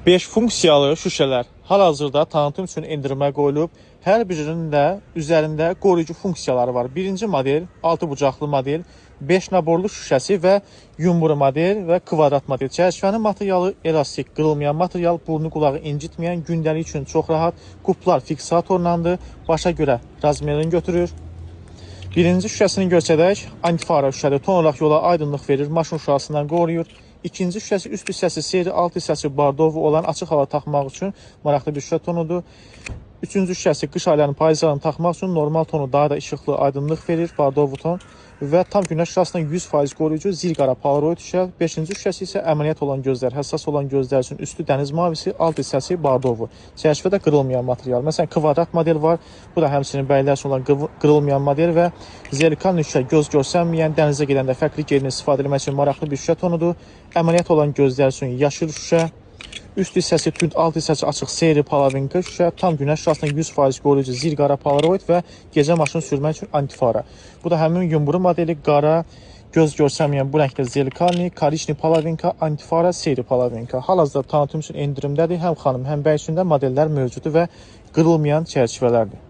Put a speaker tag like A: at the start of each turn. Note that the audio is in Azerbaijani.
A: 5 funksiyalı şüşələr hal-hazırda tanıtım üçün endirimə qoyulub. Hər birinin də üzərində qoruyucu funksiyaları var. Birinci model 6 bucaqlı model, 5 naborlu şüşəsi və yumru model və kvadrat model. Çərçivənin materialı elastik, qırılmayan material, burnu qulağı incitməyən, gündəlik üçün çox rahat. Quplar fiksatorlandı, başa görə razmerini götürür. Birinci şüşəsini görsədək, antifara şüşədir. Ton olaraq yola aydınlıq verir, maşın uşağısından qoruyur. İkinci şüşəsi üst hissəsi seri, alt hissəsi bardovu olan açıq hava taxmaq üçün maraqlı bir şüşə tonudur. Üçüncü şüşəsi qış aylarının payızlarını taxmaq üçün normal tonu daha da işıqlı aydınlıq verir, bardovu ton. Və tam günəş şüasından 100% qoruyucu zilqara polaroid şüşə. Beşinci şüşəsi isə əməliyyat olan gözlər, həssas olan gözlər üçün üstü dəniz mavisi, alt hissəsi bardovu. Çərçivədə qırılmayan material. Məsələn, kvadrat model var. Bu da həmçinin bəylər üçün olan qırılmayan model və zelikan şüşə göz görsənməyən, dənizə gedəndə fərqli geyimini istifadə etmək üçün maraqlı bir şüşə tonudur. Əməliyyat olan gözlər üçün yaşıl şüşə. Üst hissəsi tünd, alt hissəsi açıq seri palavinka şüşə, tam günəş şüasından 100% qoruyucu zilqara polaroid və gecə maşın sürmək üçün antifara. Bu da həmin yumru modeli, qara, göz görsənməyən bu rəngdə zelikanli, karişni palavinka, antifara, seri palavinka. Hal-hazırda tanıtım üçün endirimdədir. Həm xanım, həm bəy üçün də modellər mövcuddur və qırılmayan çərçivələrdir.